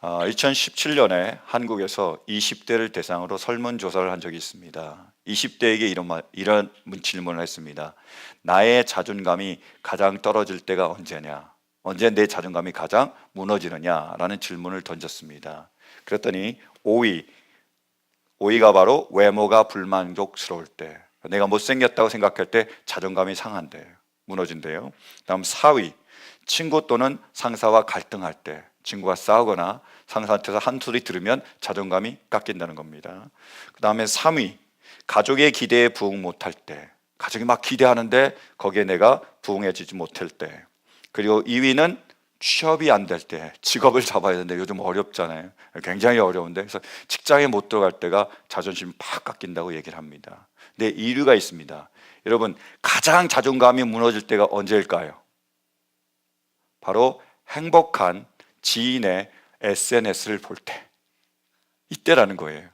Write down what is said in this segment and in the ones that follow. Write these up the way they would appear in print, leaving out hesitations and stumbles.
2017년에 한국에서 20대를 대상으로 설문조사를 한 적이 있습니다. 20대에게 이런 질문을 했습니다. 나의 자존감이 가장 떨어질 때가 언제냐? 언제 내 자존감이 가장 무너지느냐? 라는 질문을 던졌습니다. 그랬더니 5위가 바로 외모가 불만족스러울 때, 내가 못생겼다고 생각할 때 자존감이 상한대, 무너진대요. 다음 4위, 친구 또는 상사와 갈등할 때, 친구가 싸우거나 상사한테서 한 소리 들으면 자존감이 깎인다는 겁니다. 그 다음에 3위, 가족의 기대에 부응 못할 때, 가족이 막 기대하는데 거기에 내가 부응해지지 못할 때. 그리고 2위는 취업이 안 될 때, 직업을 잡아야 되는데 요즘 어렵잖아요. 굉장히 어려운데, 그래서 직장에 못 들어갈 때가 자존심이 팍 깎인다고 얘기를 합니다. 근데 이유가 있습니다. 여러분, 가장 자존감이 무너질 때가 언제일까요? 바로 행복한 지인의 SNS를 볼 때, 이때라는 거예요.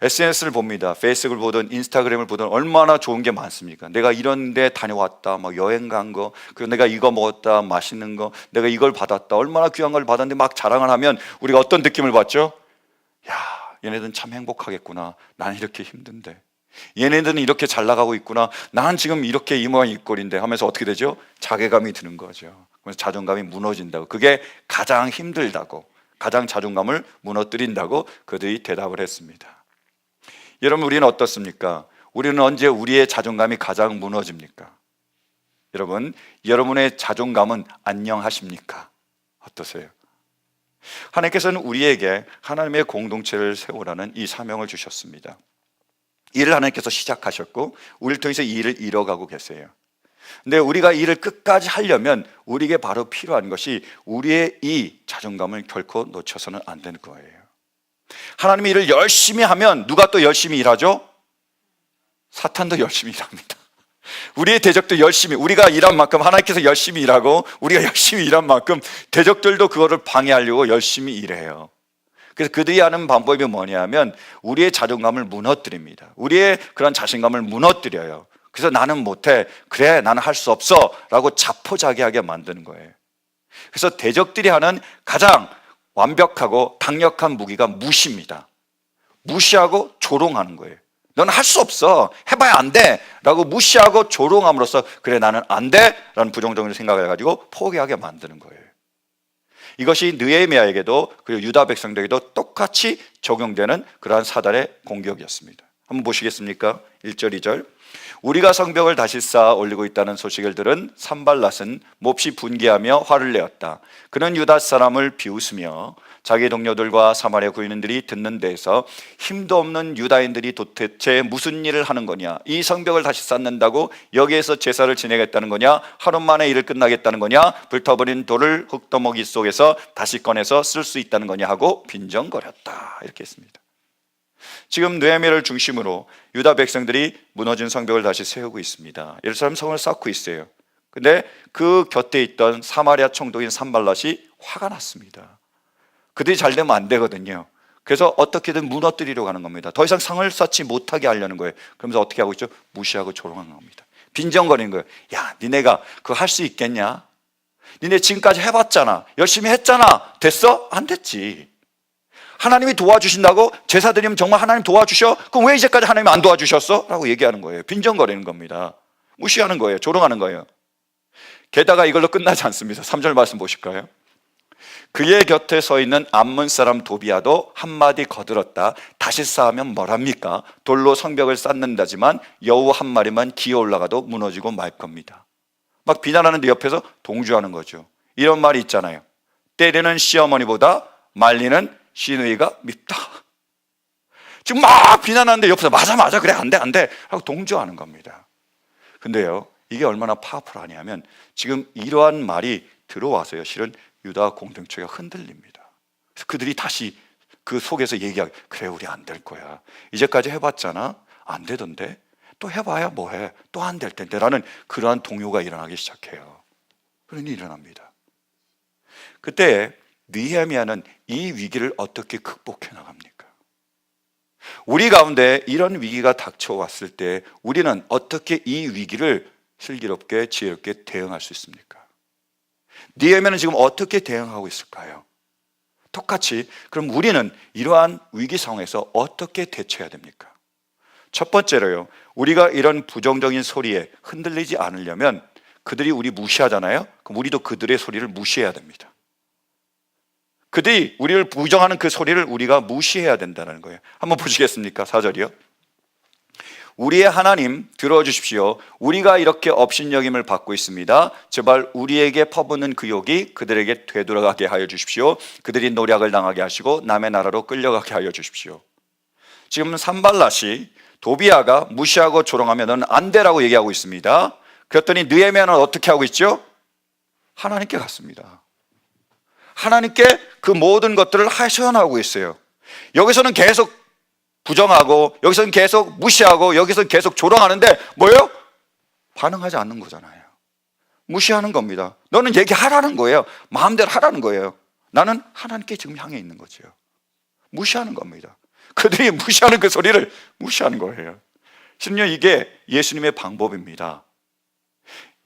SNS를 봅니다. 페이스북을 보든 인스타그램을 보든 얼마나 좋은 게 많습니까? 내가 이런 데 다녀왔다, 막 여행 간 거, 그리고 내가 이거 먹었다, 맛있는 거, 내가 이걸 받았다, 얼마나 귀한 걸 받았는데 막 자랑을 하면 우리가 어떤 느낌을 받죠? 야, 얘네들은 참 행복하겠구나. 나는 이렇게 힘든데. 얘네들은 이렇게 잘 나가고 있구나. 나는 지금 이렇게 이 모양 이 꼴인데 하면서 어떻게 되죠? 자괴감이 드는 거죠. 그래서 자존감이 무너진다고. 그게 가장 힘들다고, 가장 자존감을 무너뜨린다고 그들이 대답을 했습니다. 여러분, 우리는 어떻습니까? 우리는 언제 우리의 자존감이 가장 무너집니까? 여러분, 여러분의 자존감은 안녕하십니까? 어떠세요? 하나님께서는 우리에게 하나님의 공동체를 세우라는 이 사명을 주셨습니다. 일을 하나님께서 시작하셨고 우리를 통해서 이 일을 이뤄가고 계세요. 근데 우리가 이 일을 끝까지 하려면 우리에게 바로 필요한 것이 우리의 이 자존감을 결코 놓쳐서는 안 되는 거예요. 하나님의 일을 열심히 하면 누가 또 열심히 일하죠? 사탄도 열심히 일합니다. 우리의 대적도 열심히, 우리가 일한 만큼 하나님께서 열심히 일하고 우리가 열심히 일한 만큼 대적들도 그거를 방해하려고 열심히 일해요. 그래서 그들이 하는 방법이 뭐냐면 우리의 자존감을 무너뜨립니다. 우리의 그런 자신감을 무너뜨려요. 그래서 나는 못해, 그래 나는 할 수 없어 라고 자포자기하게 만드는 거예요. 그래서 대적들이 하는 가장 완벽하고 강력한 무기가 무시입니다. 무시하고 조롱하는 거예요. 너는 할 수 없어, 해봐야 안 돼 라고 무시하고 조롱함으로써 그래 나는 안 돼 라는 부정적인 생각을 해가지고 포기하게 만드는 거예요. 이것이 느헤미야에게도 그리고 유다 백성들에게도 똑같이 적용되는 그러한 사단의 공격이었습니다. 한번 보시겠습니까? 1절 2절. 우리가 성벽을 다시 쌓아 올리고 있다는 소식을 들은 산발랏은 몹시 분개하며 화를 내었다. 그는 유다 사람을 비웃으며 자기 동료들과 사마리아 구인들이 듣는 데에서 힘도 없는 유다인들이 도대체 무슨 일을 하는 거냐, 이 성벽을 다시 쌓는다고 여기에서 제사를 지내겠다는 거냐, 하루 만에 일을 끝나겠다는 거냐, 불타버린 돌을 흙더미기 속에서 다시 꺼내서 쓸 수 있다는 거냐 하고 빈정거렸다. 이렇게 했습니다. 지금 느헤미야를 중심으로 유다 백성들이 무너진 성벽을 다시 세우고 있습니다. 예루살렘 성을 쌓고 있어요. 근데 그 곁에 있던 사마리아 총독인 산발랏이 화가 났습니다. 그들이 잘 되면 안 되거든요. 그래서 어떻게든 무너뜨리려고 하는 겁니다. 더 이상 성을 쌓지 못하게 하려는 거예요. 그러면서 어떻게 하고 있죠? 무시하고 조롱하는 겁니다. 빈정거리는 거예요. 야, 니네가 그거 할 수 있겠냐? 니네 지금까지 해봤잖아. 열심히 했잖아. 됐어? 안 됐지. 하나님이 도와주신다고 제사 드리면 정말 하나님 도와주셔? 그럼 왜 이제까지 하나님 안 도와주셨어? 라고 얘기하는 거예요. 빈정거리는 겁니다. 무시하는 거예요. 조롱하는 거예요. 게다가 이걸로 끝나지 않습니다. 3절 말씀 보실까요? 그의 곁에 서 있는 암몬 사람 도비아도 한마디 거들었다. 다시 쌓으면 뭐랍니까? 돌로 성벽을 쌓는다지만 여우 한 마리만 기어 올라가도 무너지고 말 겁니다. 막 비난하는데 옆에서 동조하는 거죠. 이런 말이 있잖아요. 때리는 시어머니보다 말리는 시누이가 밉다. 지금 막 비난하는데 옆에서 맞아 그래 안 돼 하고 동조하는 겁니다. 근데요, 이게 얼마나 파워풀하냐면 지금 이러한 말이 들어와서요, 실은 유다 공동체가 흔들립니다. 그래서 그들이 다시 그 속에서 얘기하고, 그래 우리 안 될 거야, 이제까지 해봤잖아, 안 되던데 또 해봐야 뭐해, 또 안 될 텐데 라는 그러한 동요가 일어나기 시작해요. 그런 일이 일어납니다. 그때 느헤미야는 이 위기를 어떻게 극복해 나갑니까? 우리 가운데 이런 위기가 닥쳐왔을 때 우리는 어떻게 이 위기를 슬기롭게 지혜롭게 대응할 수 있습니까? 느헤미야는 지금 어떻게 대응하고 있을까요? 똑같이 그럼 우리는 이러한 위기 상황에서 어떻게 대처해야 됩니까? 첫 번째로요, 우리가 이런 부정적인 소리에 흔들리지 않으려면 그들이 우리 무시하잖아요. 그럼 우리도 그들의 소리를 무시해야 됩니다. 그들이 우리를 부정하는 그 소리를 우리가 무시해야 된다는 거예요. 한번 보시겠습니까? 4절이요. 우리의 하나님 들어주십시오. 우리가 이렇게 업신여김을 받고 있습니다. 제발 우리에게 퍼붓는 그 욕이 그들에게 되돌아가게 하여 주십시오. 그들이 노략을 당하게 하시고 남의 나라로 끌려가게 하여 주십시오. 지금 산발랏이 도비아가 무시하고 조롱하면 너는 안 되라고 얘기하고 있습니다. 그랬더니 느헤미야는 어떻게 하고 있죠? 하나님께 갔습니다. 하나님께 그 모든 것들을 하소연하고 있어요. 여기서는 계속 부정하고 여기서는 계속 무시하고 여기서는 계속 조롱하는데 뭐예요? 반응하지 않는 거잖아요. 무시하는 겁니다. 너는 얘기하라는 거예요. 마음대로 하라는 거예요. 나는 하나님께 지금 향해 있는 거죠. 무시하는 겁니다. 그들이 무시하는 그 소리를 무시하는 거예요. 심지어 이게 예수님의 방법입니다.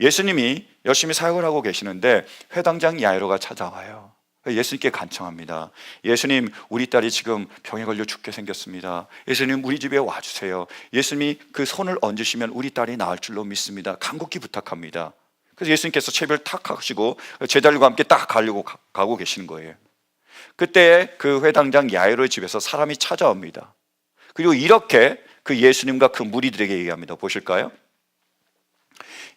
예수님이 열심히 사역을 하고 계시는데 회당장 야이로가 찾아와요. 예수님께 간청합니다. 예수님, 우리 딸이 지금 병에 걸려 죽게 생겼습니다. 예수님, 우리 집에 와주세요. 예수님이 그 손을 얹으시면 우리 딸이 나을 줄로 믿습니다. 간곡히 부탁합니다. 그래서 예수님께서 채비를 탁 하시고 제자들과 함께 딱 가고 계시는 거예요. 그때 그 회당장 야이로의 집에서 사람이 찾아옵니다. 그리고 이렇게 그 예수님과 그 무리들에게 얘기합니다. 보실까요?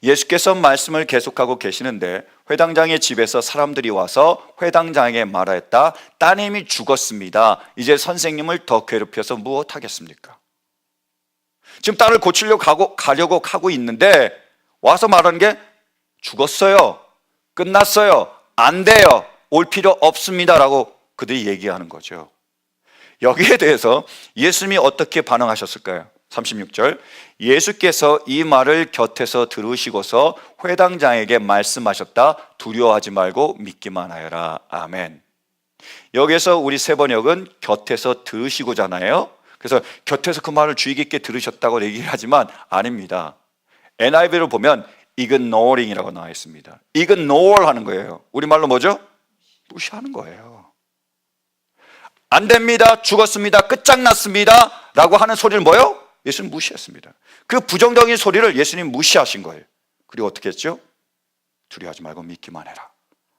예수께서 말씀을 계속하고 계시는데 회당장의 집에서 사람들이 와서 회당장에게 말하였다. 따님이 죽었습니다. 이제 선생님을 더 괴롭혀서 무엇하겠습니까? 지금 딸을 고치려고 가려고 하고 있는데 와서 말하는 게 죽었어요. 끝났어요. 안 돼요. 올 필요 없습니다. 라고 그들이 얘기하는 거죠. 여기에 대해서 예수님이 어떻게 반응하셨을까요? 36절, 예수께서 이 말을 곁에서 들으시고서 회당장에게 말씀하셨다. 두려워하지 말고 믿기만 하여라. 아멘. 여기서 우리 세 번역은 곁에서 들으시고잖아요. 그래서 곁에서 그 말을 주의 깊게 들으셨다고 얘기를 하지만 아닙니다. NIV를 보면 ignoring이라고 나와 있습니다. ignore 하는 거예요. 우리말로 뭐죠? 무시하는 거예요. 안 됩니다. 죽었습니다. 끝장났습니다. 라고 하는 소리를 뭐요? 예수님 무시했습니다. 그 부정적인 소리를 예수님 무시하신 거예요. 그리고 어떻게 했죠? 두려워하지 말고 믿기만 해라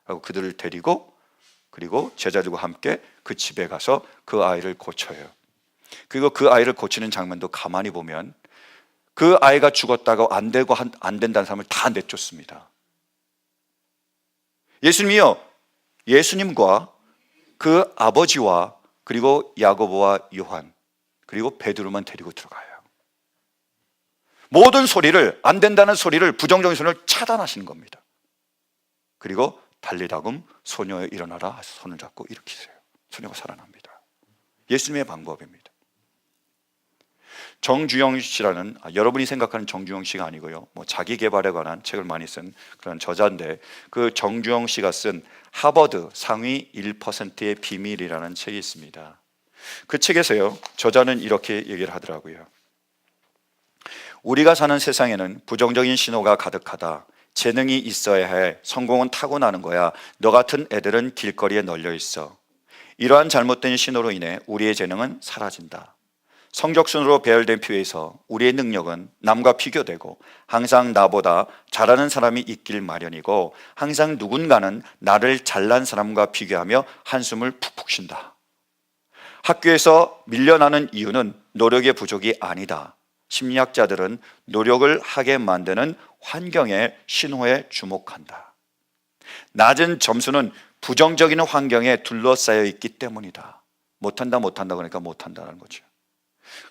라고 그들을 데리고 그리고 제자들과 함께 그 집에 가서 그 아이를 고쳐요. 그리고 그 아이를 고치는 장면도 가만히 보면 그 아이가 죽었다고 안 되고 안 된다는 사람을 다 내쫓습니다. 예수님이요, 예수님과 그 아버지와 그리고 야고보와 요한 그리고 베드로만 데리고 들어가요. 모든 소리를, 안 된다는 소리를, 부정적인 소리를 차단하시는 겁니다. 그리고 달리다금 소녀여 일어나라 손을 잡고 일으키세요. 소녀가 살아납니다. 예수님의 방법입니다. 정주영 씨라는, 여러분이 생각하는 정주영 씨가 아니고요, 자기 개발에 관한 책을 많이 쓴 그런 저자인데 그 정주영 씨가 쓴 하버드 상위 1%의 비밀이라는 책이 있습니다. 그 책에서요, 저자는 이렇게 얘기를 하더라고요. 우리가 사는 세상에는 부정적인 신호가 가득하다. 재능이 있어야 해. 성공은 타고나는 거야. 너 같은 애들은 길거리에 널려 있어. 이러한 잘못된 신호로 인해 우리의 재능은 사라진다. 성적순으로 배열된 표에서 우리의 능력은 남과 비교되고 항상 나보다 잘하는 사람이 있길 마련이고 항상 누군가는 나를 잘난 사람과 비교하며 한숨을 푹푹 쉰다. 학교에서 밀려나는 이유는 노력의 부족이 아니다. 심리학자들은 노력을 하게 만드는 환경의 신호에 주목한다. 낮은 점수는 부정적인 환경에 둘러싸여 있기 때문이다. 못한다 그러니까 못한다는 거죠.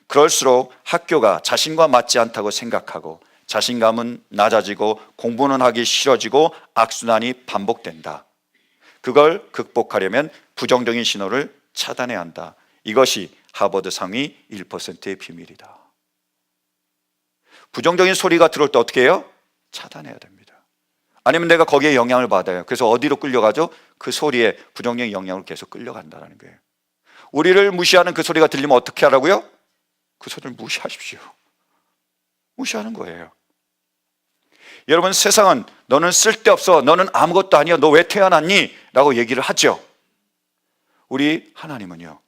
그럴수록 학교가 자신과 맞지 않다고 생각하고 자신감은 낮아지고 공부는 하기 싫어지고 악순환이 반복된다. 그걸 극복하려면 부정적인 신호를 차단해야 한다. 이것이 하버드 상위 1%의 비밀이다. 부정적인 소리가 들어올 때 어떻게 해요? 차단해야 됩니다. 아니면 내가 거기에 영향을 받아요. 그래서 어디로 끌려가죠? 그 소리에 부정적인 영향으로 계속 끌려간다는 거예요. 우리를 무시하는 그 소리가 들리면 어떻게 하라고요? 그 소리를 무시하십시오. 무시하는 거예요. 여러분, 세상은 너는 쓸데없어, 너는 아무것도 아니야, 너 왜 태어났니? 라고 얘기를 하죠. 우리 하나님은요,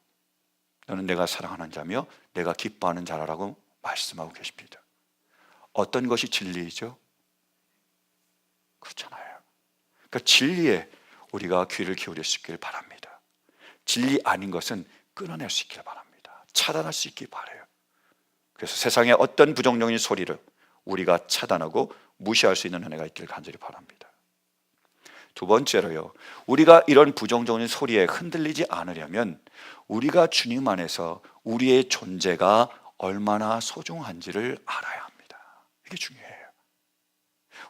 너는 내가 사랑하는 자며 내가 기뻐하는 자라고 말씀하고 계십니다. 어떤 것이 진리이죠? 그렇잖아요. 그러니까 진리에 우리가 귀를 기울일 수 있길 바랍니다. 진리 아닌 것은 끊어낼 수 있길 바랍니다. 차단할 수 있길 바라요. 그래서 세상에 어떤 부정적인 소리를 우리가 차단하고 무시할 수 있는 은혜가 있기를 간절히 바랍니다. 두 번째로요, 우리가 이런 부정적인 소리에 흔들리지 않으려면 우리가 주님 안에서 우리의 존재가 얼마나 소중한지를 알아야 합니다. 이게 중요해요.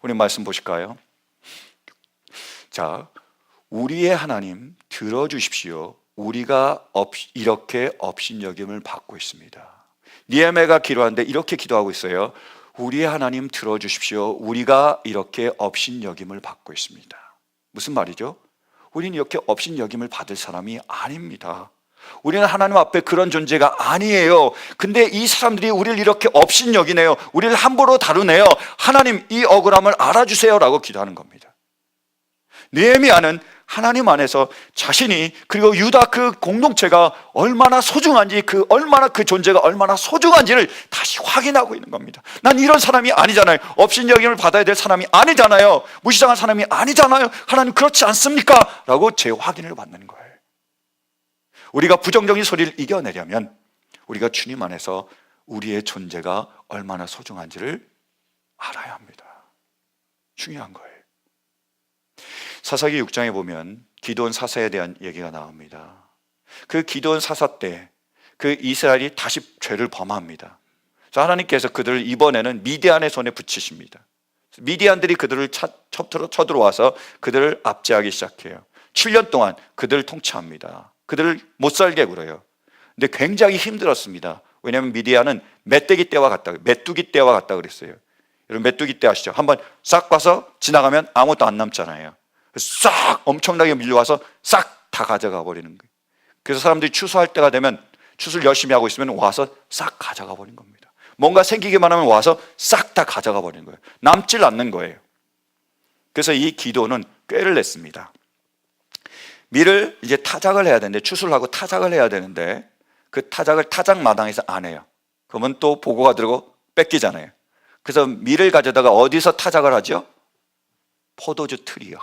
우리 말씀 보실까요? 자, 우리의 하나님 들어주십시오. 우리가 이렇게 업신여김을 받고 있습니다. 느헤미야가 기도하는데 이렇게 기도하고 있어요. 우리의 하나님 들어주십시오. 우리가 이렇게 업신여김을 받고 있습니다. 무슨 말이죠? 우리는 이렇게 업신여김을 받을 사람이 아닙니다. 우리는 하나님 앞에 그런 존재가 아니에요. 근데 이 사람들이 우리를 이렇게 업신여기네요. 우리를 함부로 다루네요. 하나님, 이 억울함을 알아주세요 라고 기도하는 겁니다. 느헤미야는 하나님 안에서 자신이, 그리고 유다 그 공동체가 얼마나 소중한지, 얼마나 그 존재가 얼마나 소중한지를 다시 확인하고 있는 겁니다. 난 이런 사람이 아니잖아요. 업신여김을 받아야 될 사람이 아니잖아요. 무시당한 사람이 아니잖아요. 하나님 그렇지 않습니까? 라고 재확인을 받는 거예요. 우리가 부정적인 소리를 이겨내려면 우리가 주님 안에서 우리의 존재가 얼마나 소중한지를 알아야 합니다. 중요한 거예요. 사사기 6장에 보면 기드온 사사에 대한 얘기가 나옵니다. 그 기드온 사사 때 그 이스라엘이 다시 죄를 범합니다. 하나님께서 그들을 이번에는 미디안의 손에 붙이십니다. 미디안들이 그들을 쳐들어와서 그들을 압제하기 시작해요. 7년 동안 그들을 통치합니다. 그들을 못살게 굴어요. 근데 굉장히 힘들었습니다. 왜냐하면 미디안은 메뚜기 떼와 같다 그랬어요. 여러분 메뚜기 떼 아시죠? 한번 싹 봐서 지나가면 아무것도 안 남잖아요. 싹 엄청나게 밀려와서 싹 다 가져가 버리는 거예요. 그래서 사람들이 추수할 때가 되면, 추수를 열심히 하고 있으면 와서 싹 가져가 버린 겁니다. 뭔가 생기기만 하면 와서 싹 다 가져가 버리는 거예요. 남질 않는 거예요. 그래서 이 기도는 꾀를 냈습니다. 밀을 이제 타작을 해야 되는데, 추수를 하고 타작을 해야 되는데 그 타작을 타작 마당에서 안 해요. 그러면 또 보고가 들고 뺏기잖아요. 그래서 밀을 가져다가 어디서 타작을 하죠? 포도주 틀이요.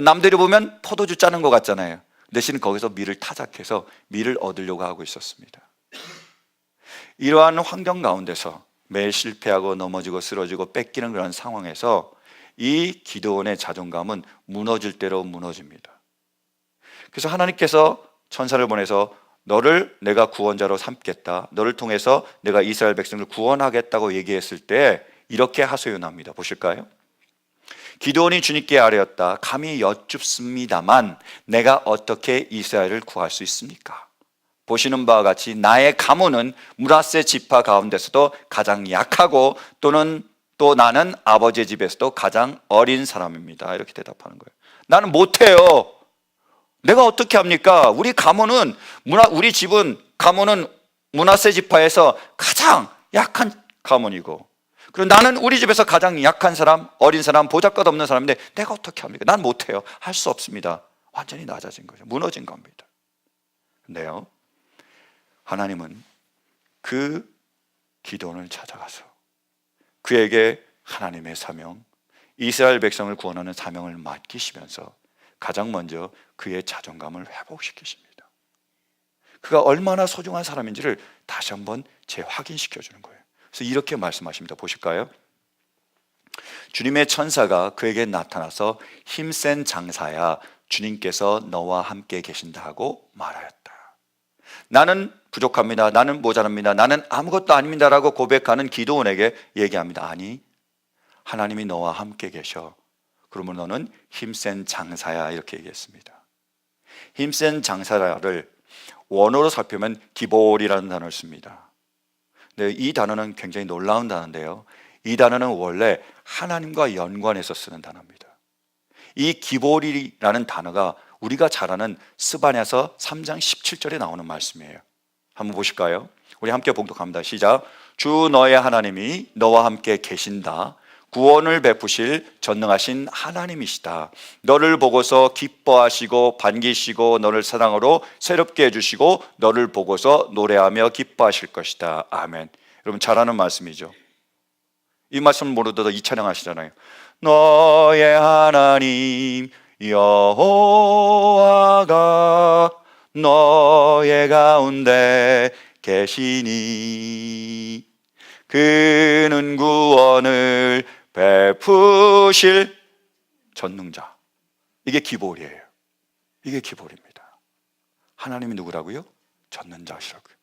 남들이 보면 포도주 짜는 것 같잖아요. 대신 거기서 밀을 타작해서 밀을 얻으려고 하고 있었습니다. 이러한 환경 가운데서 매일 실패하고 넘어지고 쓰러지고 뺏기는 그런 상황에서 이 기드온의 자존감은 무너질 대로 무너집니다. 그래서 하나님께서 천사를 보내서 너를 내가 구원자로 삼겠다, 너를 통해서 내가 이스라엘 백성을 구원하겠다고 얘기했을 때 이렇게 하소연합니다. 보실까요? 기드온이 주님께 아뢰었다. 감히 여쭙습니다만 내가 어떻게 이스라엘을 구할 수 있습니까? 보시는 바와 같이 나의 가문은 므낫세 지파 가운데서도 가장 약하고 또 나는 아버지의 집에서도 가장 어린 사람입니다. 이렇게 대답하는 거예요. 나는 못해요. 내가 어떻게 합니까? 우리 집은 가문은 므낫세 지파에서 가장 약한 가문이고, 그리고 나는 우리 집에서 가장 약한 사람, 어린 사람, 보잘것 없는 사람인데 내가 어떻게 합니까? 난 못해요. 할 수 없습니다. 완전히 낮아진 거죠. 무너진 겁니다. 근데요, 하나님은 그 기드온을 찾아가서 그에게 하나님의 사명, 이스라엘 백성을 구원하는 사명을 맡기시면서 가장 먼저 그의 자존감을 회복시키십니다. 그가 얼마나 소중한 사람인지를 다시 한번 재확인시켜 주는 거예요. 그래서 이렇게 말씀하십니다. 보실까요? 주님의 천사가 그에게 나타나서 힘센 장사야, 주님께서 너와 함께 계신다 하고 말하였다. 나는 부족합니다. 나는 모자랍니다. 나는 아무것도 아닙니다 라고 고백하는 기드온에게 얘기합니다. 아니, 하나님이 너와 함께 계셔. 그러면 너는 힘센 장사야, 이렇게 얘기했습니다. 힘센 장사를 원어로 살펴보면 기볼이라는 단어를 씁니다. 근데 이 단어는 굉장히 놀라운 단어인데요, 이 단어는 원래 하나님과 연관해서 쓰는 단어입니다. 이 기볼이라는 단어가 우리가 잘 아는 스바냐서 3장 17절에 나오는 말씀이에요. 한번 보실까요? 우리 함께 봉독합니다. 시작. 주 너의 하나님이 너와 함께 계신다. 구원을 베푸실 전능하신 하나님이시다. 너를 보고서 기뻐하시고 반기시고 너를 사랑으로 새롭게 해주시고 너를 보고서 노래하며 기뻐하실 것이다. 아멘. 여러분 잘 아는 말씀이죠. 이 말씀을 모르더라도 이 찬양 하시잖아요. 너의 하나님 여호와가 너의 가운데 계시니 그는 구원을 베푸실 전능자. 이게 기본이에요. 이게 기본입니다. 하나님이 누구라고요? 전능자시라고요.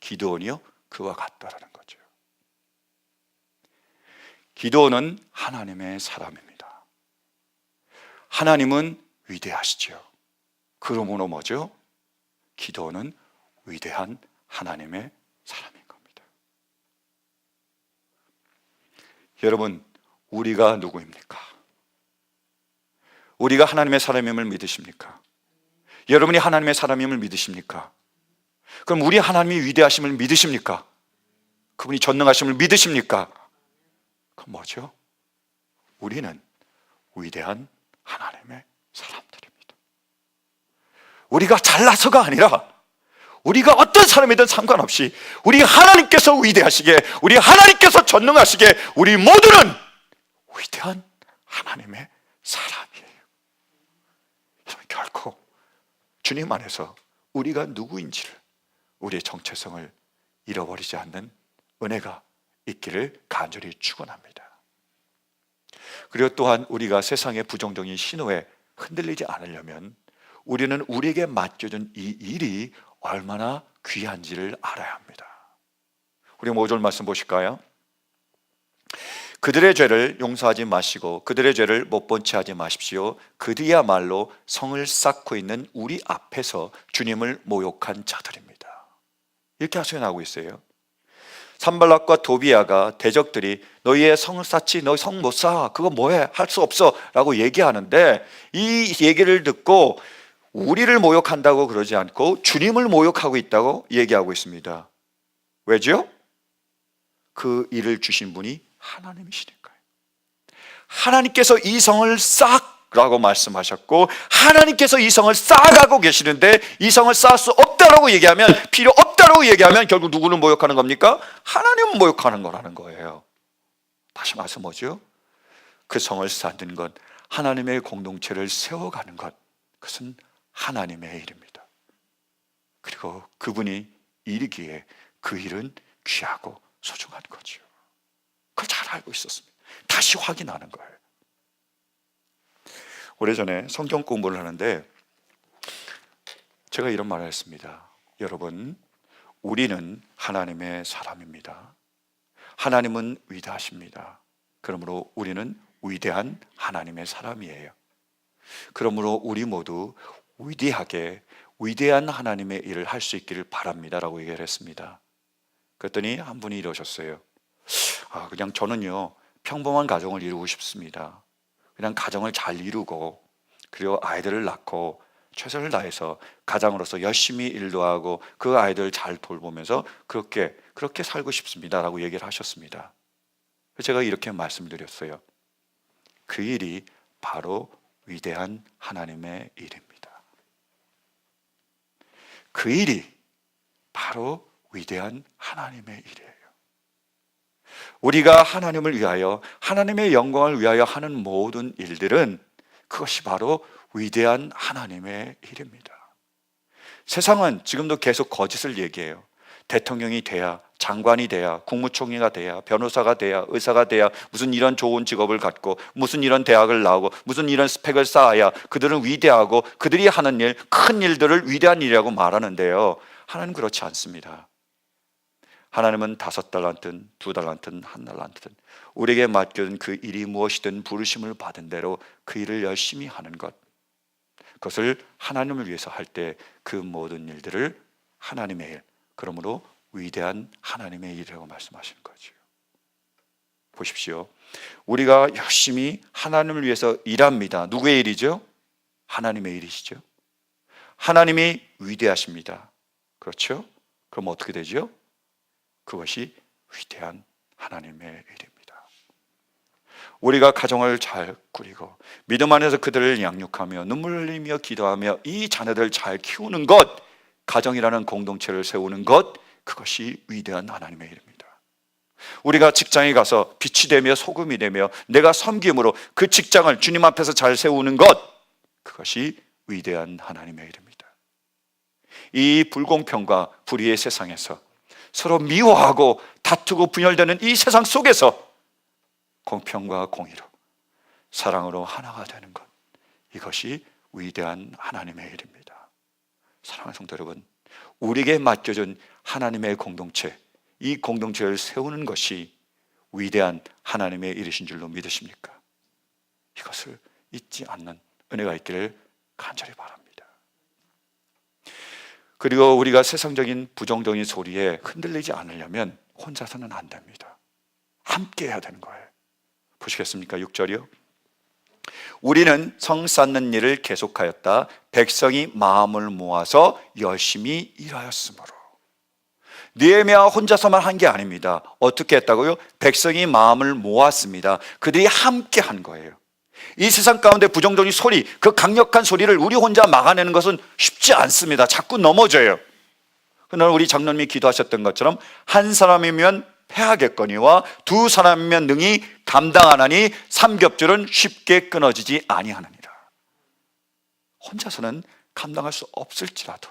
기드온이요? 그와 같다라는 거죠. 기드온은 하나님의 사람입니다. 하나님은 위대하시죠. 그러므로 뭐죠? 기드온은 위대한 하나님의 사람인 겁니다. 여러분, 우리가 누구입니까? 우리가 하나님의 사람임을 믿으십니까? 여러분이 하나님의 사람임을 믿으십니까? 그럼 우리 하나님이 위대하심을 믿으십니까? 그분이 전능하심을 믿으십니까? 그럼 뭐죠? 우리는 위대한 하나님의 사람들입니다. 우리가 잘나서가 아니라 우리가 어떤 사람이든 상관없이 우리 하나님께서 위대하시게, 우리 하나님께서 전능하시게 우리 모두는 위대한 하나님의 사람이에요. 결코 주님 안에서 우리가 누구인지를, 우리의 정체성을 잃어버리지 않는 은혜가 있기를 간절히 축원합니다. 그리고 또한 우리가 세상의 부정적인 신호에 흔들리지 않으려면 우리는 우리에게 맡겨진 이 일이 얼마나 귀한지를 알아야 합니다. 우리 5절 말씀 보실까요? 그들의 죄를 용서하지 마시고 그들의 죄를 못 본 채 하지 마십시오. 그들이야말로 성을 쌓고 있는 우리 앞에서 주님을 모욕한 자들입니다. 이렇게 하소연하고 있어요. 산발락과 도비아가 대적들이 너희의 성을 쌓지, 너희 성 못 쌓아, 그거 뭐해, 할 수 없어 라고 얘기하는데, 이 얘기를 듣고 우리를 모욕한다고 그러지 않고 주님을 모욕하고 있다고 얘기하고 있습니다. 왜죠? 그 일을 주신 분이 하나님이시니까요. 하나님께서 이 성을 쌓으라고 말씀하셨고 하나님께서 이 성을 쌓아가고 계시는데 이 성을 쌓을 수 없다라고 얘기하면, 필요 없다라고 얘기하면 결국 누구를 모욕하는 겁니까? 하나님을 모욕하는 거라는 거예요. 다시 말해서 뭐죠? 그 성을 쌓는 것, 하나님의 공동체를 세워가는 것, 그것은 하나님의 일입니다. 그리고 그분이 이르기에 그 일은 귀하고 소중한 거죠. 그걸 잘 알고 있었습니다. 다시 확인하는 거예요. 오래전에 성경 공부를 하는데 제가 이런 말을 했습니다. 여러분, 우리는 하나님의 사람입니다. 하나님은 위대하십니다. 그러므로 우리는 위대한 하나님의 사람이에요. 그러므로 우리 모두 위대하게 위대한 하나님의 일을 할 수 있기를 바랍니다 라고 얘기를 했습니다. 그랬더니 한 분이 이러셨어요. 그냥 저는요 평범한 가정을 이루고 싶습니다. 그냥 가정을 잘 이루고 그리고 아이들을 낳고 최선을 다해서 가장으로서 열심히 일도 하고 그 아이들 잘 돌보면서 그렇게 살고 싶습니다 라고 얘기를 하셨습니다. 제가 이렇게 말씀드렸어요. 그 일이 바로 위대한 하나님의 일입니다. 그 일이 바로 위대한 하나님의 일이에요. 우리가 하나님을 위하여, 하나님의 영광을 위하여 하는 모든 일들은 그것이 바로 위대한 하나님의 일입니다. 세상은 지금도 계속 거짓을 얘기해요. 대통령이 돼야, 장관이 돼야, 국무총리가 돼야, 변호사가 돼야, 의사가 돼야, 무슨 이런 좋은 직업을 갖고, 무슨 이런 대학을 나오고, 무슨 이런 스펙을 쌓아야 그들은 위대하고 그들이 하는 일, 큰 일들을 위대한 일이라고 말하는데요. 하나님은 그렇지 않습니다. 하나님은 5달란트든 2달란트든 1달란트든 우리에게 맡겨진 그 일이 무엇이든 부르심을 받은 대로 그 일을 열심히 하는 것, 그것을 하나님을 위해서 할 때 그 모든 일들을 하나님의 일, 그러므로 위대한 하나님의 일이라고 말씀하시는 거죠. 보십시오. 우리가 열심히 하나님을 위해서 일합니다. 누구의 일이죠? 하나님의 일이시죠. 하나님이 위대하십니다. 그렇죠? 그럼 어떻게 되죠? 그것이 위대한 하나님의 일입니다. 우리가 가정을 잘 꾸리고 믿음 안에서 그들을 양육하며 눈물 흘리며 기도하며 이 자녀들을 잘 키우는 것, 가정이라는 공동체를 세우는 것, 그것이 위대한 하나님의 일입니다. 우리가 직장에 가서 빛이 되며 소금이 되며 내가 섬김으로 그 직장을 주님 앞에서 잘 세우는 것, 그것이 위대한 하나님의 일입니다. 이 불공평과 불의의 세상에서 서로 미워하고 다투고 분열되는 이 세상 속에서 공평과 공의로 사랑으로 하나가 되는 것, 이것이 위대한 하나님의 일입니다. 사랑하는 성도 여러분, 우리에게 맡겨진 하나님의 공동체, 이 공동체를 세우는 것이 위대한 하나님의 일이신 줄로 믿으십니까? 이것을 잊지 않는 은혜가 있기를 간절히 바랍니다. 그리고 우리가 세상적인 부정적인 소리에 흔들리지 않으려면 혼자서는 안 됩니다. 함께 해야 되는 거예요. 보시겠습니까? 6절이요. 우리는 성 쌓는 일을 계속하였다. 백성이 마음을 모아서 열심히 일하였으므로. 느헤미야 혼자서만 한 게 아닙니다. 어떻게 했다고요? 백성이 마음을 모았습니다. 그들이 함께 한 거예요. 이 세상 가운데 부정적인 소리, 그 강력한 소리를 우리 혼자 막아내는 것은 쉽지 않습니다. 자꾸 넘어져요. 그러나 우리 장로님이 기도하셨던 것처럼 한 사람이면 패하겠거니와 두 사람이면 능히 감당하나니 삼겹줄은 쉽게 끊어지지 아니하느니라. 혼자서는 감당할 수 없을지라도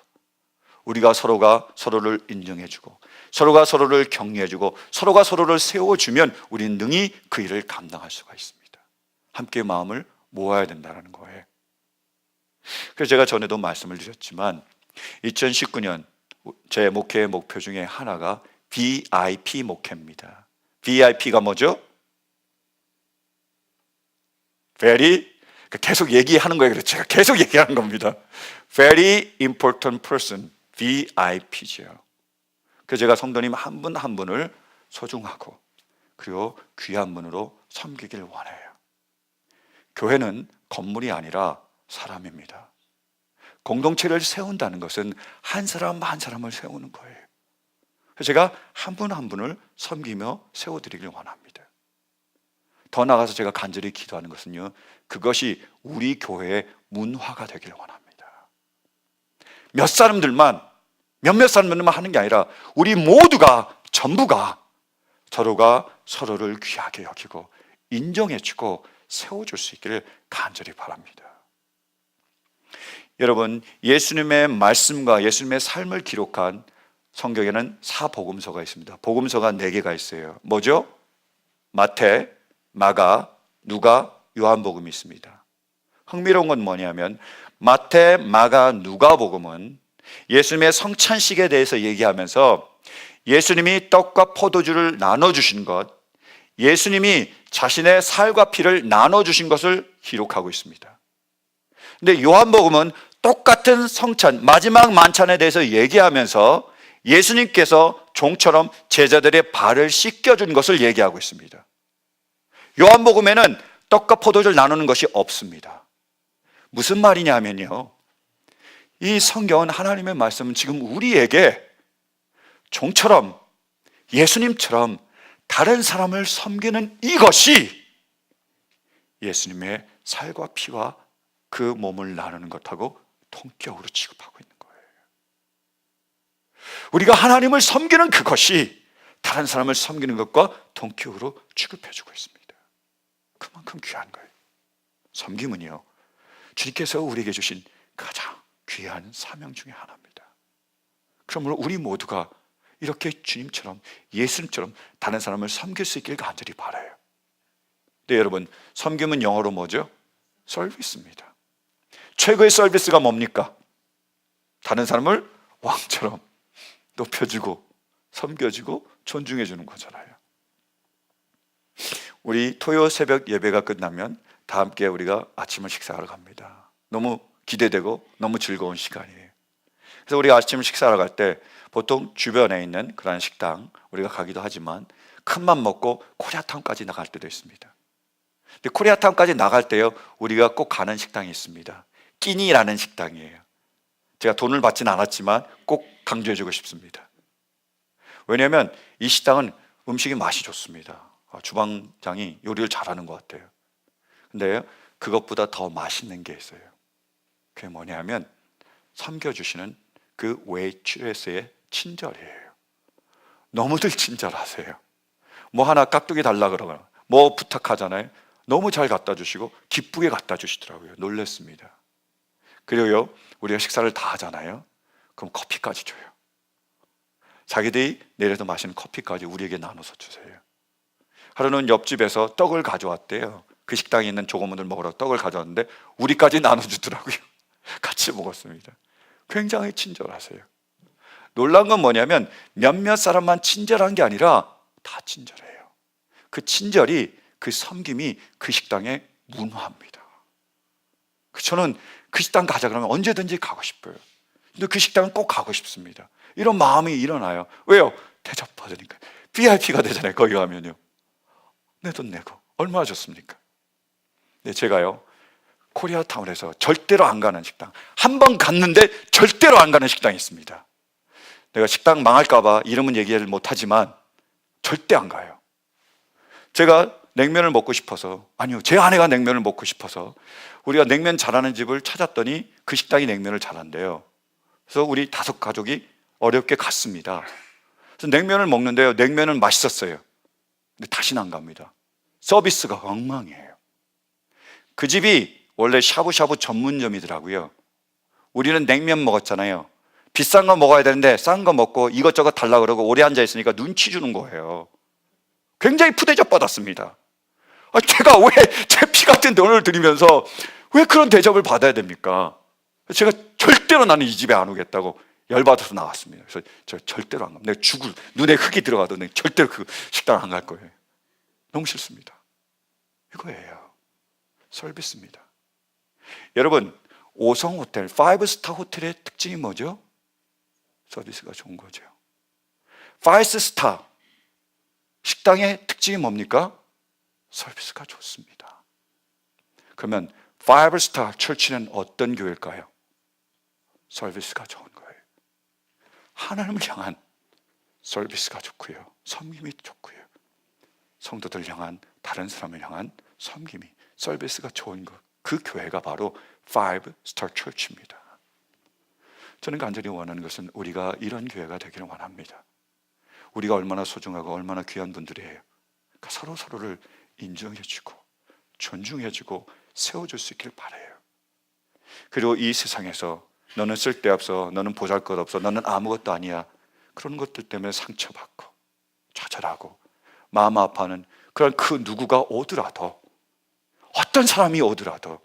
우리가 서로가 서로를 인정해주고 서로가 서로를 격려해주고 서로가 서로를 세워주면 우리는 능히 그 일을 감당할 수가 있습니다. 함께 마음을 모아야 된다는 거예요. 그래서 제가 전에도 말씀을 드렸지만 2019년 제 목회의 목표 중에 하나가 VIP 목회입니다. VIP가 뭐죠? Very, 계속 얘기하는 거예요. 그래서 제가 계속 얘기하는 겁니다. Very important person, VIP죠. 그래서 제가 성도님 한 분 한 분을 소중하고 그리고 귀한 분으로 섬기길 원해요. 교회는 건물이 아니라 사람입니다. 공동체를 세운다는 것은 한 사람 한 사람을 세우는 거예요. 그래서 제가 한 분 한 분을 섬기며 세워드리길 원합니다. 더 나아가서 제가 간절히 기도하는 것은요, 그것이 우리 교회의 문화가 되길 원합니다. 몇몇 사람들만 하는 게 아니라 우리 모두가 전부가 서로가 서로를 귀하게 여기고 인정해주고 세워줄 수 있기를 간절히 바랍니다. 여러분, 예수님의 말씀과 예수님의 삶을 기록한 성경에는 4복음서가 있습니다. 복음서가 4개가 있어요. 뭐죠? 마태, 마가, 누가, 요한복음이 있습니다. 흥미로운 건 뭐냐면 마태, 마가, 누가복음은 예수님의 성찬식에 대해서 얘기하면서 예수님이 떡과 포도주를 나눠주신 것, 예수님이 자신의 살과 피를 나눠주신 것을 기록하고 있습니다. 근데 요한복음은 똑같은 성찬, 마지막 만찬에 대해서 얘기하면서 예수님께서 종처럼 제자들의 발을 씻겨준 것을 얘기하고 있습니다. 요한복음에는 떡과 포도주를 나누는 것이 없습니다. 무슨 말이냐면요, 이 성경은 하나님의 말씀은 지금 우리에게 종처럼 예수님처럼 다른 사람을 섬기는 이것이 예수님의 살과 피와 그 몸을 나누는 것하고 동격으로 취급하고 있는 거예요. 우리가 하나님을 섬기는 그것이 다른 사람을 섬기는 것과 동격으로 취급해주고 있습니다. 그만큼 귀한 거예요. 섬김은요, 주님께서 우리에게 주신 가장 귀한 사명 중에 하나입니다. 그러므로 우리 모두가 이렇게 주님처럼 예수님처럼 다른 사람을 섬길 수 있길 간절히 바라요. 네, 여러분, 섬김은 영어로 뭐죠? 서비스입니다. 최고의 서비스가 뭡니까? 다른 사람을 왕처럼 높여주고 섬겨주고 존중해주는 거잖아요. 우리 토요 새벽 예배가 끝나면 다 함께 우리가 아침을 식사하러 갑니다. 너무 기대되고 너무 즐거운 시간이에요. 그래서 우리가 아침 식사하러 갈 때 보통 주변에 있는 그런 식당 우리가 가기도 하지만 큰맘 먹고 코리아타운까지 나갈 때도 있습니다. 근데 코리아타운까지 나갈 때요, 우리가 꼭 가는 식당이 있습니다. 끼니라는 식당이에요. 제가 돈을 받지는 않았지만 꼭 강조해주고 싶습니다. 왜냐하면 이 식당은 음식이 맛이 좋습니다. 주방장이 요리를 잘하는 것 같아요. 근데 그것보다 더 맛있는 게 있어요. 그게 뭐냐면 섬겨주시는 그 웨이트레스의 친절이에요. 너무들 친절하세요. 뭐 하나 깍두기 달라 그러거나 뭐 부탁하잖아요. 너무 잘 갖다 주시고 기쁘게 갖다 주시더라고요. 놀랐습니다. 그리고요, 우리가 식사를 다 하잖아요. 그럼 커피까지 줘요. 자기들이 내려서 마시는 커피까지 우리에게 나눠서 주세요. 하루는 옆집에서 떡을 가져왔대요. 그 식당에 있는 조그만들 먹으러 떡을 가져왔는데 우리까지 나눠주더라고요. 같이 먹었습니다. 굉장히 친절하세요. 놀라운 건 뭐냐면 몇몇 사람만 친절한 게 아니라 다 친절해요. 그 친절이, 그 섬김이 그 식당의 문화입니다. 저는 그 식당 가자 그러면 언제든지 가고 싶어요. 근데 그 식당은 꼭 가고 싶습니다. 이런 마음이 일어나요. 왜요? 대접받으니까. VIP가 되잖아요. 거기 가면요. 내 돈 내고 얼마나 좋습니까? 네, 제가요 코리아타운에서 절대로 안 가는 식당, 한 번 갔는데 절대로 안 가는 식당이 있습니다. 내가 식당 망할까 봐 이름은 얘기를 못하지만 절대 안 가요. 제가 냉면을 먹고 싶어서, 아니요, 제 아내가 냉면을 먹고 싶어서 우리가 냉면 잘하는 집을 찾았더니 그 식당이 냉면을 잘한대요. 그래서 우리 5 가족이 어렵게 갔습니다. 그래서 냉면을 먹는데요, 냉면은 맛있었어요. 근데 다시는 안 갑니다. 서비스가 엉망이에요. 그 집이 원래 샤브샤브 전문점이더라고요. 우리는 냉면 먹었잖아요. 비싼 거 먹어야 되는데 싼 거 먹고 이것저것 달라 그러고 오래 앉아 있으니까 눈치 주는 거예요. 굉장히 푸대접 받았습니다. 제가 왜 제 피 같은 돈을 들이면서 왜 그런 대접을 받아야 됩니까? 제가 절대로 나는 이 집에 안 오겠다고 열받아서 나왔습니다. 그래서 저 절대로 안 갑니다. 내가 죽을, 눈에 흙이 들어가도 내가 절대로 그 식당 안 갈 거예요. 너무 싫습니다. 이거예요. 서비스입니다. 여러분, 5성 호텔, 5스타 호텔의 특징이 뭐죠? 서비스가 좋은 거죠. 5스타 식당의 특징이 뭡니까? 서비스가 좋습니다. 그러면 5스타 처치는 어떤 교회일까요? 서비스가 좋은 거예요. 하나님을 향한 서비스가 좋고요, 섬김이 좋고요, 성도들 향한, 다른 사람을 향한 섬김이, 서비스가 좋은 것, 그 교회가 바로 5스타 처치입니다. 저는 간절히 원하는 것은 우리가 이런 교회가 되기를 원합니다. 우리가 얼마나 소중하고 얼마나 귀한 분들이에요. 그러니까 서로 서로를 인정해주고 존중해주고 세워줄 수 있길 바라요. 그리고 이 세상에서 너는 쓸데없어, 너는 보잘것없어, 너는 아무것도 아니야, 그런 것들 때문에 상처받고 좌절하고 마음 아파하는 그런 그 누구가 오더라도, 어떤 사람이 오더라도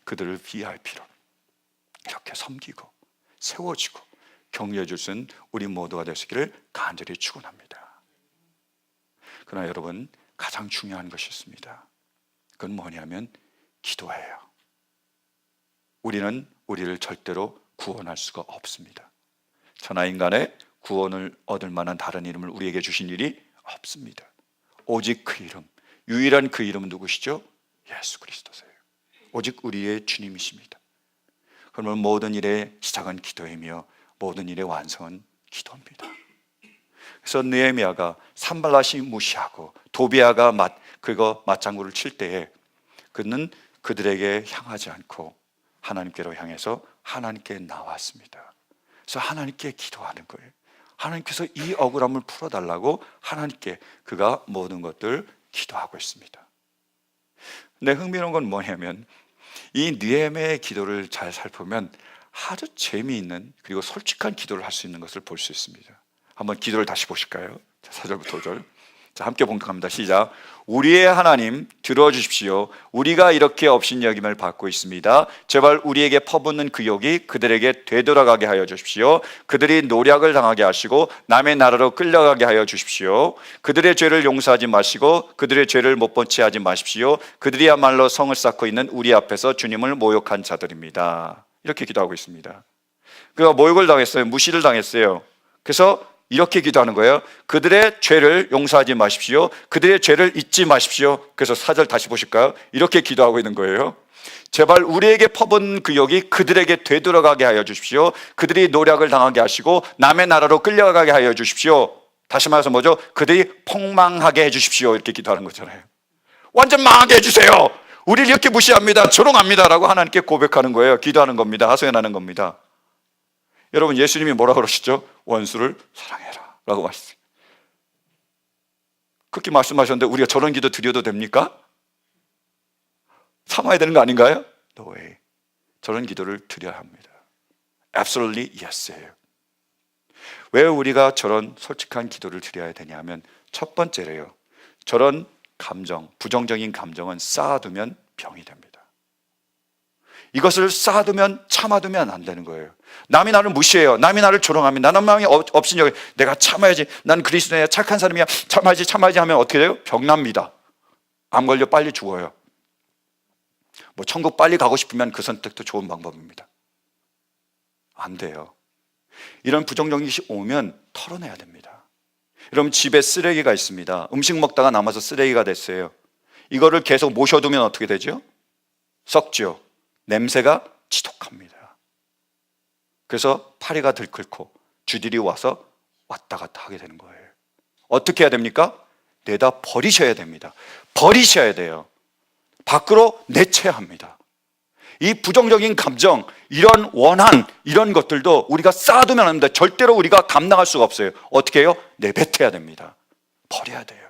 그들을 VIP로 이렇게 섬기고 세워주고 격려해 줄 수 있는 우리 모두가 되시기를 간절히 축원합니다. 그러나 여러분, 가장 중요한 것이 있습니다. 그건 뭐냐면 기도예요. 우리는 우리를 절대로 구원할 수가 없습니다. 천하 인간의 구원을 얻을 만한 다른 이름을 우리에게 주신 일이 없습니다. 오직 그 이름, 유일한 그 이름은 누구시죠? 예수 그리스도세요. 오직 우리의 주님이십니다. 그러면 모든 일의 시작은 기도이며 모든 일의 완성은 기도입니다. 그래서 느헤미야가 산발랏이 무시하고 도비아가 맞장구를 칠 때에 그는 그들에게 향하지 않고 하나님께로 향해서 하나님께 나왔습니다. 그래서 하나님께 기도하는 거예요. 하나님께서 이 억울함을 풀어달라고 하나님께 그가 모든 것들 기도하고 있습니다. 근데 흥미로운 건 뭐냐면 이 느헤미야의 기도를 잘 살펴보면 아주 재미있는 그리고 솔직한 기도를 할 수 있는 것을 볼 수 있습니다. 한번 기도를 다시 보실까요? 4절부터 5절. 자, 함께 봉독합니다. 시작. 우리의 하나님 들어주십시오. 우리가 이렇게 업신여김을 받고 있습니다. 제발 우리에게 퍼붓는 그 욕이 그들에게 되돌아가게 하여 주십시오. 그들이 노략을 당하게 하시고 남의 나라로 끌려가게 하여 주십시오. 그들의 죄를 용서하지 마시고 그들의 죄를 못 본채 하지 마십시오. 그들이야말로 성을 쌓고 있는 우리 앞에서 주님을 모욕한 자들입니다. 이렇게 기도하고 있습니다. 그가 모욕을 당했어요. 무시를 당했어요. 그래서 이렇게 기도하는 거예요. 그들의 죄를 용서하지 마십시오. 그들의 죄를 잊지 마십시오. 그래서 4절 다시 보실까요? 이렇게 기도하고 있는 거예요. 제발 우리에게 퍼본 그 욕이 그들에게 되돌아가게 하여 주십시오. 그들이 노략을 당하게 하시고 남의 나라로 끌려가게 하여 주십시오. 다시 말해서 뭐죠? 그들이 폭망하게 해주십시오 이렇게 기도하는 거잖아요. 완전 망하게 해주세요. 우리를 이렇게 무시합니다. 조롱합니다 라고 하나님께 고백하는 거예요. 기도하는 겁니다. 하소연하는 겁니다. 여러분, 예수님이 뭐라 그러시죠? 원수를 사랑해라 라고 하시죠. 그렇게 말씀하셨는데 우리가 저런 기도 드려도 됩니까? 참아야 되는 거 아닌가요? No way. 저런 기도를 드려야 합니다. Absolutely yes예요. 왜 우리가 저런 솔직한 기도를 드려야 되냐면, 첫 번째로요, 저런 감정, 부정적인 감정은 쌓아두면 병이 됩니다. 이것을 쌓아두면, 참아두면 안 되는 거예요. 남이 나를 무시해요. 남이 나를 조롱합니다. 나는 마음이 업신여겨. 내가 참아야지. 난 그리스도야. 착한 사람이야. 참아야지 하면 어떻게 돼요? 병납니다. 암 걸려 빨리 죽어요. 뭐 천국 빨리 가고 싶으면 그 선택도 좋은 방법입니다. 안 돼요. 이런 부정적인 것이 오면 털어내야 됩니다. 여러분, 집에 쓰레기가 있습니다. 음식 먹다가 남아서 쓰레기가 됐어요. 이거를 계속 모셔두면 어떻게 되죠? 썩죠. 냄새가 지독합니다. 그래서 파리가 들끓고 쥐들이 와서 왔다 갔다 하게 되는 거예요. 어떻게 해야 됩니까? 내다 버리셔야 됩니다. 버리셔야 돼요. 밖으로 내쳐야 합니다. 이 부정적인 감정, 이런 원한, 이런 것들도 우리가 쌓아두면 안 됩니다. 절대로 우리가 감당할 수가 없어요. 어떻게 해요? 내뱉어야 됩니다. 버려야 돼요.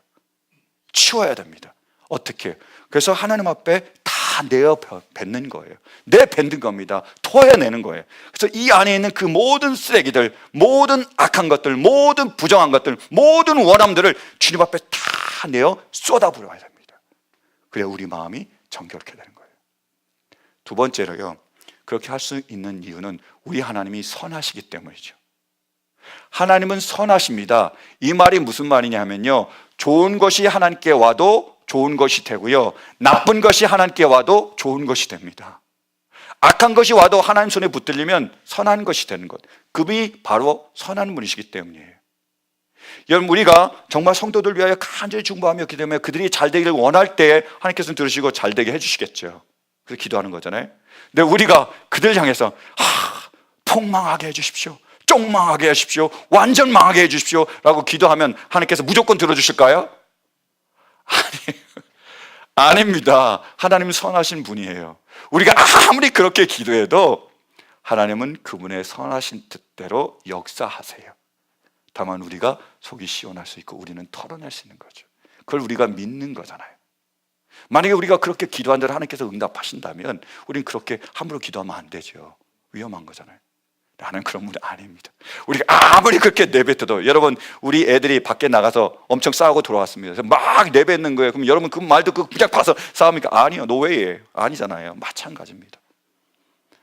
치워야 됩니다. 어떻게 해요? 그래서 하나님 앞에 다 내어 뱉는 거예요. 내뱉는 겁니다. 토해내는 거예요. 그래서 이 안에 있는 그 모든 쓰레기들, 모든 악한 것들, 모든 부정한 것들, 모든 원함들을 주님 앞에 다 내어 쏟아부어야 됩니다. 그래야 우리 마음이 정결케 되는 거예요. 두 번째로요, 그렇게 할 수 있는 이유는 우리 하나님이 선하시기 때문이죠. 하나님은 선하십니다. 이 말이 무슨 말이냐면요, 좋은 것이 하나님께 와도 좋은 것이 되고요, 나쁜 것이 하나님께 와도 좋은 것이 됩니다. 악한 것이 와도 하나님 손에 붙들리면 선한 것이 되는 것, 그분이 바로 선한 분이시기 때문이에요. 여러분, 우리가 정말 성도들 위하여 간절히 중보하며 기도하며 그들이 잘 되기를 원할 때 하나님께서는 들으시고 잘 되게 해주시겠죠. 그래서 기도하는 거잖아요. 근데 우리가 그들 향해서 폭망하게 해주십시오, 쪽망하게 해주십시오, 완전 망하게 해주십시오 라고 기도하면 하나님께서 무조건 들어주실까요? 아닙니다. 하나님은 선하신 분이에요. 우리가 아무리 그렇게 기도해도 하나님은 그분의 선하신 뜻대로 역사하세요. 다만 우리가 속이 시원할 수 있고 우리는 털어낼 수 있는 거죠. 그걸 우리가 믿는 거잖아요. 만약에 우리가 그렇게 기도한 대로 하나님께서 응답하신다면 우리는 그렇게 함부로 기도하면 안 되죠. 위험한 거잖아요. 나는 그런 분이 아닙니다. 우리가 아무리 그렇게 내뱉어도, 여러분, 우리 애들이 밖에 나가서 엄청 싸우고 돌아왔습니다. 그래서 막 내뱉는 거예요. 그럼 여러분 그 말 듣고 그냥 봐서 싸웁니까? 아니요, 노웨이예요. 아니잖아요. 마찬가지입니다.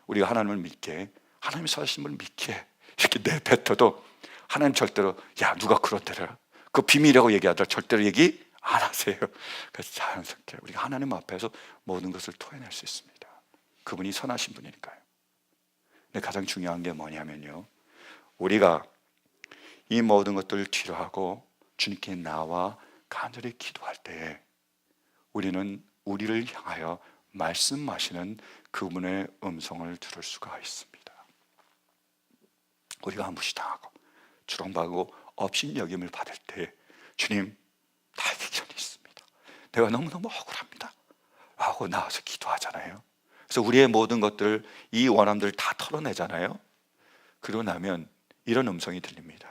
우리가 하나님을 믿게, 하나님이 선하신 분을 믿게 이렇게 내뱉어도 하나님 절대로 야 누가 그렇더라, 그 비밀이라고 얘기하더라 절대로 얘기 안 하세요. 그래서 자연스럽게 우리가 하나님 앞에서 모든 것을 토해낼 수 있습니다. 그분이 선하신 분이니까요. 근데 가장 중요한 게 뭐냐면요, 우리가 이 모든 것들을 뒤로하고 주님께 나와 간절히 기도할 때 우리는 우리를 향하여 말씀하시는 그분의 음성을 들을 수가 있습니다. 우리가 무시당하고 주렁박고 업신여김을 받을 때 주님, 나에게 견이 있습니다. 내가 너무너무 억울합니다 라고 나와서 기도하잖아요. 그래서 우리의 모든 것들, 이 원함들 다 털어내잖아요. 그러고 나면 이런 음성이 들립니다.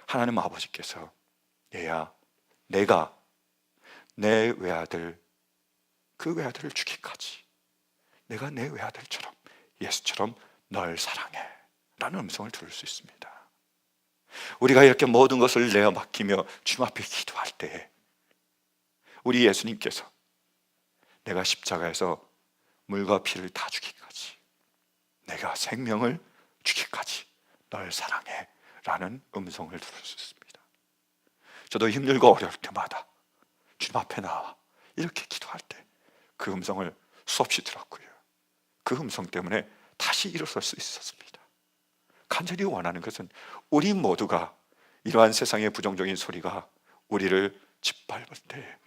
하나님 아버지께서 얘야, 내가 내 외아들, 그 외아들을 죽이기까지 내가 내 외아들처럼 예수처럼 널 사랑해 라는 음성을 들을 수 있습니다. 우리가 이렇게 모든 것을 내어 맡기며 주님 앞에 기도할 때 우리 예수님께서 내가 십자가에서 물과 피를 다 주기까지, 내가 생명을 주기까지 널 사랑해 라는 음성을 들을 수 있습니다. 저도 힘들고 어려울 때마다 주님 앞에 나와 이렇게 기도할 때 그 음성을 수없이 들었고요, 그 음성 때문에 다시 일어설 수 있었습니다. 간절히 원하는 것은 우리 모두가 이러한 세상의 부정적인 소리가 우리를 짓밟을 때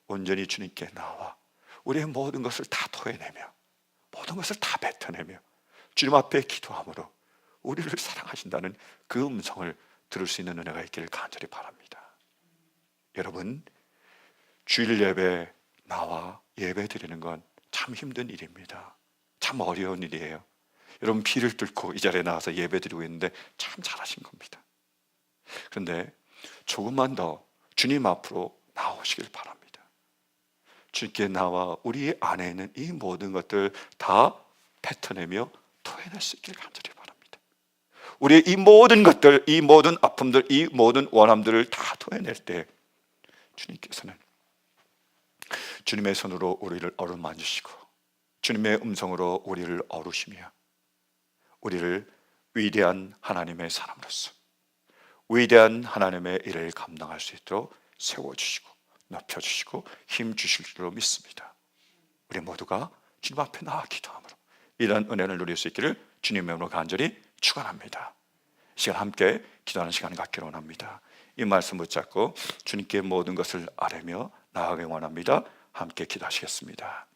온전히 주님께 나와 우리의 모든 것을 다 토해내며 모든 것을 다 뱉어내며 주님 앞에 기도함으로 우리를 사랑하신다는 그 음성을 들을 수 있는 은혜가 있기를 간절히 바랍니다. 여러분, 주일 예배 나와 예배 드리는 건 참 힘든 일입니다. 참 어려운 일이에요. 여러분, 비를 뚫고 이 자리에 나와서 예배 드리고 있는데 참 잘하신 겁니다. 그런데 조금만 더 주님 앞으로 나오시길 바랍니다. 주님께 나와 우리 안에 있는 이 모든 것들 다 뱉어내며 토해낼 수 있길 간절히 바랍니다. 우리의 이 모든 것들, 이 모든 아픔들, 이 모든 원함들을 다 토해낼 때 주님께서는 주님의 손으로 우리를 어루만지시고 주님의 음성으로 우리를 어루시며 우리를 위대한 하나님의 사람으로서 위대한 하나님의 일을 감당할 수 있도록 세워주시고 높여주시고 힘주실 줄로 믿습니다. 우리 모두가 주님 앞에 나와 기도함으로 이러한 은혜를 누릴 수 있기를 주님의 이름으로 간절히 축원합니다. 이 시간 함께 기도하는 시간을 갖기를 원합니다. 이 말씀 붙잡고 주님께 모든 것을 아뢰며 나아가기 원합니다. 함께 기도하시겠습니다.